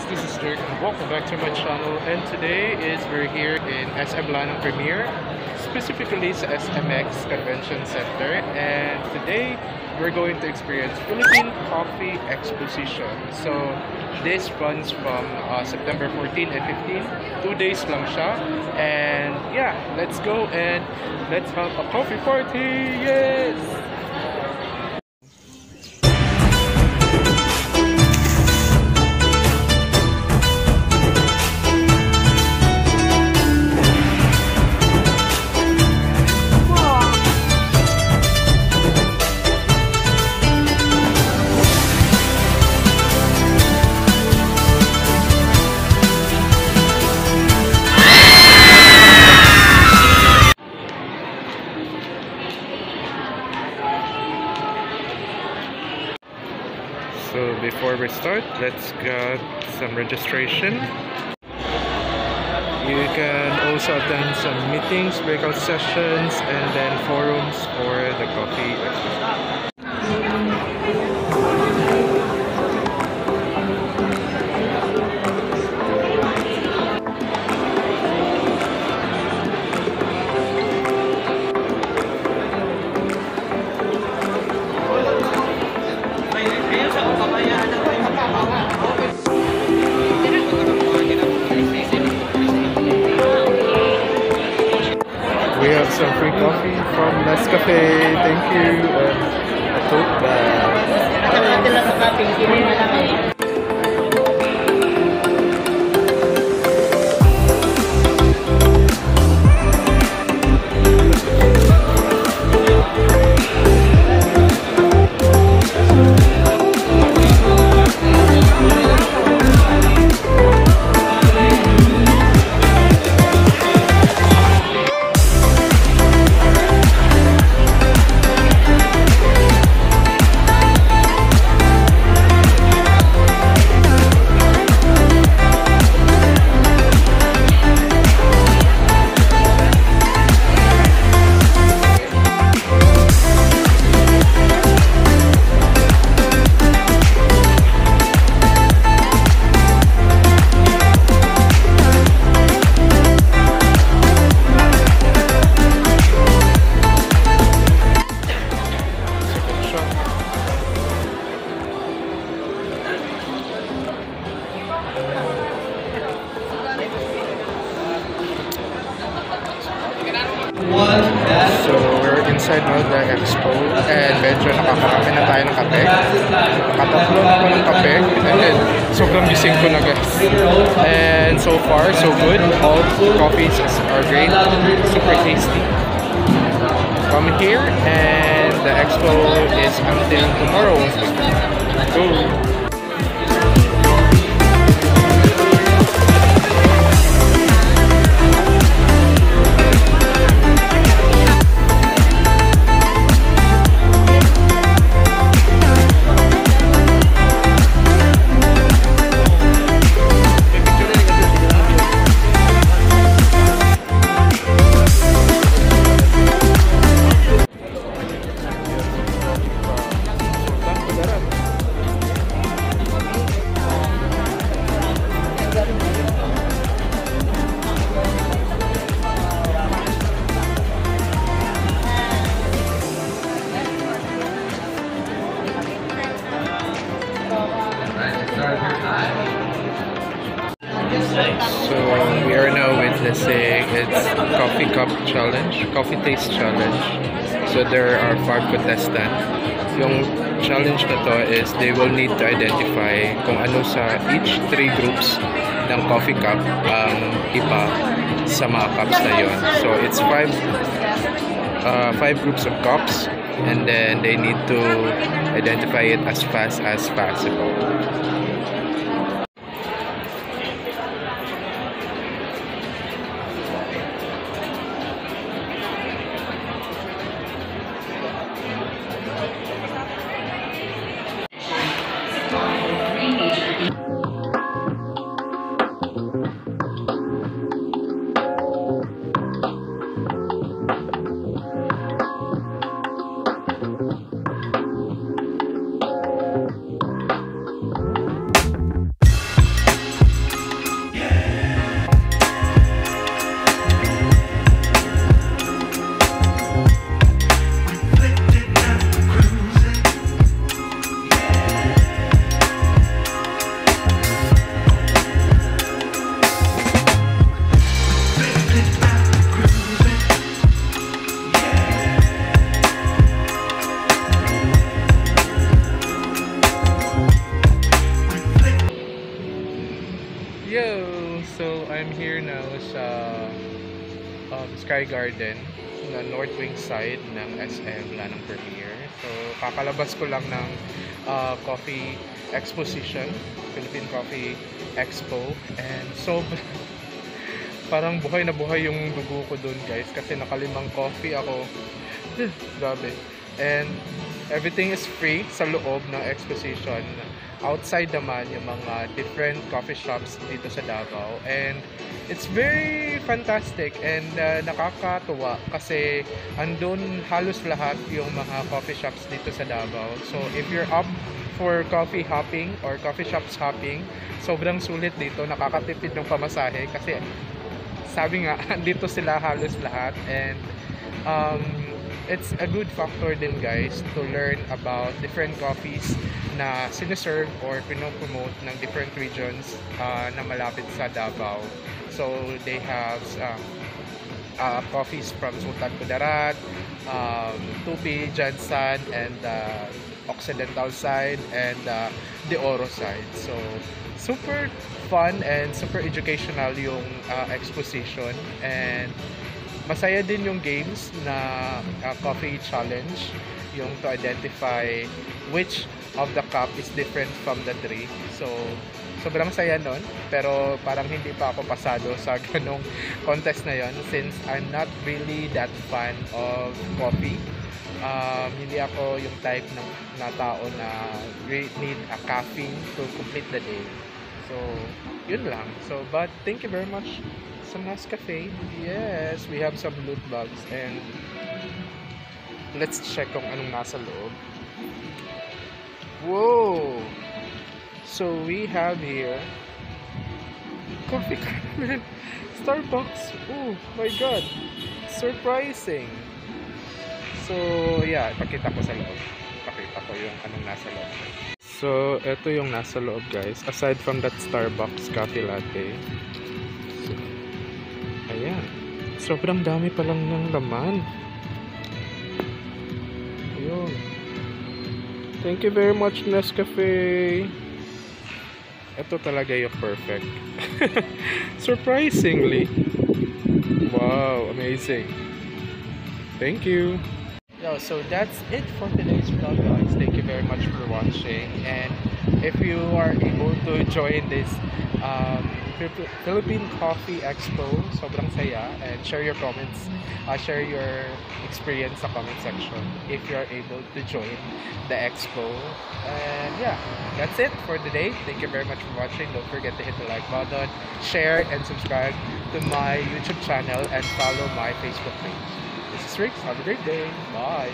this is Dirk and welcome back to my channel, and today is we're here in SM Lanang Premier, specifically sa SMX Convention Center, and today we're going to experience Philippine Coffee Exposition. So this runs from September 14 and 15, 2 days lang siya, and yeah, let's go and let's have a coffee party. Yes! So before we start, let's get some registration. You can also attend some meetings, breakout sessions, and then forums for the coffee exposition. We have some free coffee from Nescafe. Thank you. A tote bag. So we're inside now the expo, and medyo nakakarami na tayo ng kape. Nakatatlo na ako ng kape, and then sobrang gising ko na, guys. And so far, so good. All coffees are great, super tasty. Come here, and the expo is until tomorrow. Go! So we are now witnessing its coffee cup challenge, coffee taste challenge. So there are 5 contestants. Yung challenge na to is they will need to identify kung ano sa each 3 groups ng coffee cup ang iba sa mga cups na yon. So it's 5 groups of cups, and then they need to identify it as fast as possible. So I'm here now sa Sky Garden na North Wing side ng SM Lanang Premier. So kakalabas ko lang ng coffee exposition, Philippine Coffee Expo, and so parang buhay na buhay yung dugo ko dun, guys, kasi nakalimang coffee ako. Grabe. And everything is free sa loob ng exposition. Outside naman yung mga different coffee shops dito sa Davao, and it's very fantastic and nakakatuwa kasi andun halos lahat yung mga coffee shops dito sa Davao. So if you're up for coffee hopping or coffee shops hopping, sobrang sulit dito, nakakatipid ng pamasahe kasi sabi nga dito sila halos lahat. And it's a good factor din, guys, to learn about different coffees na siniserve or pinopromote ng different regions na malapit sa Davao. So they have coffees from Sultan Kudarat, Tupi, Jansan, and Occidental side, and the Oro side. So super fun and super educational yung exposition, and masaya din yung games na coffee challenge, yung to identify which of the cup is different from the three. So sobrang saya nun, pero parang hindi pa ako pasado sa ganong contest na yon since I'm not really that fan of coffee. Hindi ako yung type na tao na need a caffeine to complete the day. So yun lang. So but thank you very much sa Nescafe. Yes, we have some loot bags, and let's check kung anong nasa loob. Whoa! So we have here coffee caramel, Starbucks. Oh my god, surprising. So yeah, ipakita ko sa loob. Ipakita ko yung anong nasa loob. So ito yung nasa loob, guys, aside from that Starbucks coffee latte. So, ayan, sobrang dami pa lang ng laman. Ayun. Thank you very much, Nescafe. Ito talaga yung perfect. Surprisingly. Wow, amazing. Thank you. Yo, so that's it for today's vlog, guys. Thank you very much for watching, and if you are able to join this Philippine Coffee Expo, sobrang saya, and share your comments, share your experience sa comment section if you are able to join the expo. And yeah, that's it for today. Thank you very much for watching. Don't forget to hit the like button, share, and subscribe to my YouTube channel, and follow my Facebook page. This is Rick. Have a great day. Bye.